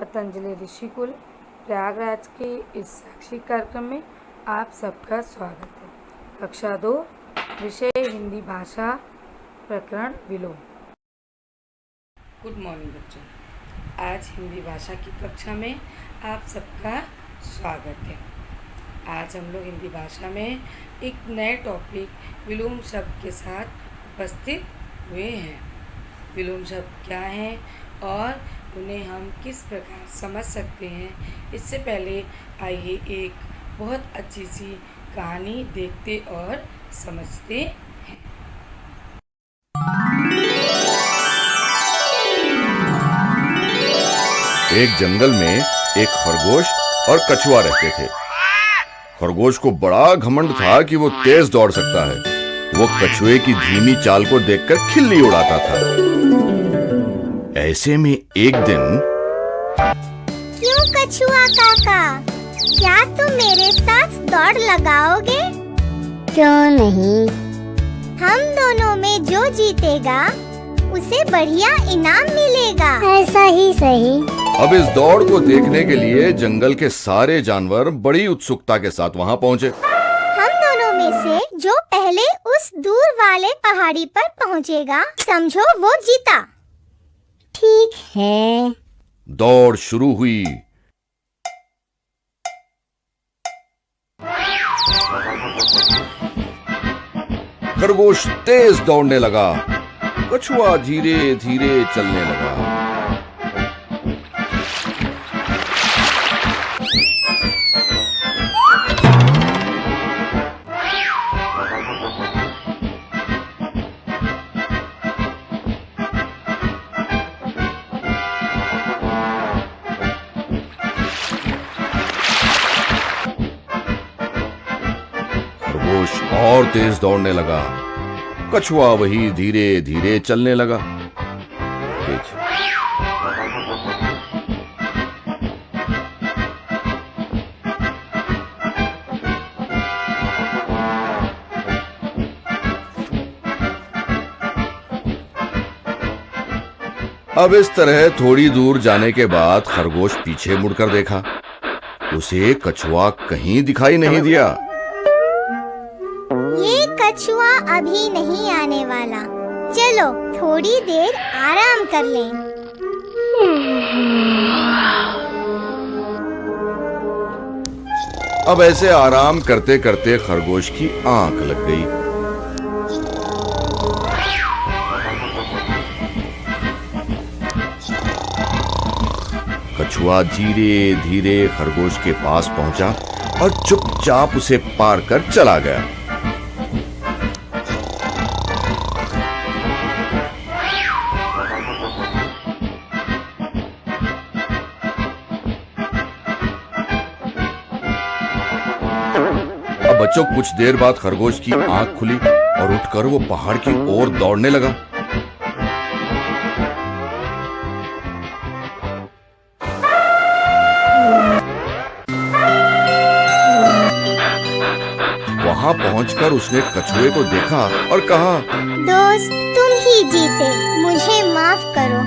पतंजलि ऋषिकुल प्रयागराज के इस शैक्षिक कार्यक्रम में आप सबका स्वागत है। कक्षा 2 विषय हिंदी भाषा प्रकरण विलोम। गुड मॉर्निंग बच्चों, आज हिंदी भाषा की कक्षा में आप सबका स्वागत है। आज हम लोग हिंदी भाषा में एक नए टॉपिक विलोम शब्द के साथ उपस्थित हुए हैं। विलोम शब्द क्या हैं और उन्हें हम किस प्रकार समझ सकते हैं, इससे पहले आइए एक बहुत अच्छी सी कहानी देखते और समझते हैं। एक जंगल में एक खरगोश और कछुआ रहते थे। खरगोश को बड़ा घमंड था कि वो तेज दौड़ सकता है। वो कछुए की धीमी चाल को देखकर खिल्ली उड़ाता था। ऐसे में एक दिन, क्यों कछुआ काका, क्या तुम मेरे साथ दौड़ लगाओगे? क्यों नहीं? हम दोनों में जो जीतेगा उसे बढ़िया इनाम मिलेगा। ऐसा ही सही। अब इस दौड़ को देखने के लिए जंगल के सारे जानवर बड़ी उत्सुकता के साथ वहां पहुंचे। हम दोनों में से जो पहले उस दूर वाले पहाड़ी पर पहुंचेगा, समझो वो जीता। ठीक है। दौड़ शुरू हुई। खरगोश तेज दौड़ने लगा, कछुआ धीरे धीरे चलने लगा। खरगोश और तेज दौड़ने लगा, कछुआ वही धीरे धीरे चलने लगा। अब इस तरह थोड़ी दूर जाने के बाद खरगोश पीछे मुड़कर देखा। उसे कछुआ कहीं दिखाई नहीं दिया। ये कछुआ अभी नहीं आने वाला, चलो थोड़ी देर आराम कर लें। अब ऐसे आराम करते करते खरगोश की आंख लग गई। कछुआ धीरे धीरे खरगोश के पास पहुंचा और चुपचाप उसे पार कर चला गया। अब बच्चों, कुछ देर बाद खरगोश की आंख खुली और उठकर वो पहाड़ की ओर दौड़ने लगा। वहां पहुंचकर उसने कछुए को देखा और कहा, दोस्त, तुम ही जीते, मुझे माफ करो।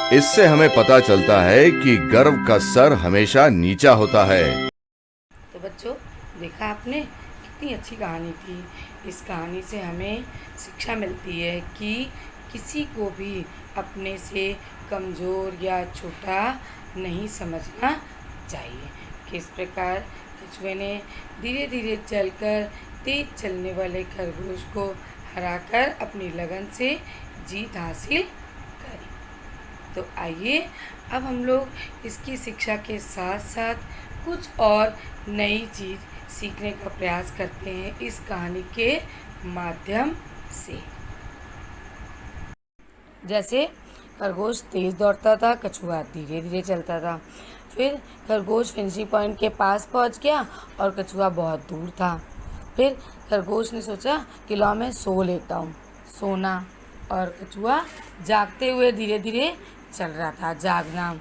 इससे हमें पता चलता है कि गर्व का सर हमेशा नीचा होता है। तो बच्चों, देखा आपने, कितनी अच्छी कहानी थी। इस कहानी से हमें शिक्षा मिलती है कि किसी को भी अपने से कमज़ोर या छोटा नहीं समझना चाहिए। किस प्रकार कछुए ने धीरे धीरे चलकर तेज चलने वाले खरगोश को हराकर अपनी लगन से जीत हासिल करी। तो आइए अब हम लोग इसकी शिक्षा के साथ साथ कुछ और नई चीज़ सीखने का प्रयास करते हैं इस कहानी के माध्यम से। जैसे खरगोश तेज़ दौड़ता था, कछुआ धीरे धीरे चलता था। फिर खरगोश फिनिशिंग पॉइंट के पास पहुंच गया और कछुआ बहुत दूर था। फिर खरगोश ने सोचा कि लो मैं सो लेता हूँ, सोना। और कछुआ जागते हुए धीरे धीरे चल रहा था, जागना।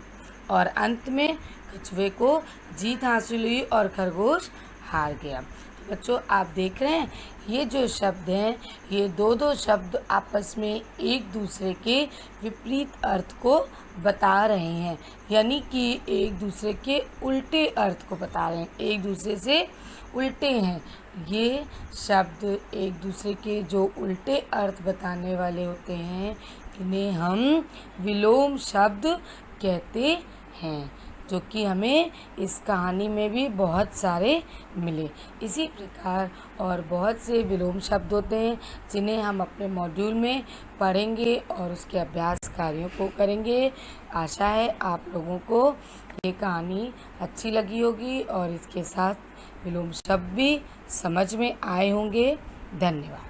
और अंत में कछुए को जीत हासिल हुई और खरगोश हार गया। बच्चों आप देख रहे हैं ये जो शब्द हैं ये दो शब्द आपस में एक दूसरे के विपरीत अर्थ को बता रहे हैं, यानी कि एक दूसरे के उल्टे अर्थ को बता रहे हैं, एक दूसरे से उल्टे हैं। ये शब्द एक दूसरे के जो उल्टे अर्थ बताने वाले होते हैं इन्हें हम विलोम शब्द कहते हैं, जो कि हमें इस कहानी में भी बहुत सारे मिले। इसी प्रकार और बहुत से विलोम शब्द होते हैं जिन्हें हम अपने मॉड्यूल में पढ़ेंगे और उसके अभ्यास कार्यों को करेंगे। आशा है आप लोगों को ये कहानी अच्छी लगी होगी और इसके साथ विलोम शब्द भी समझ में आए होंगे। धन्यवाद।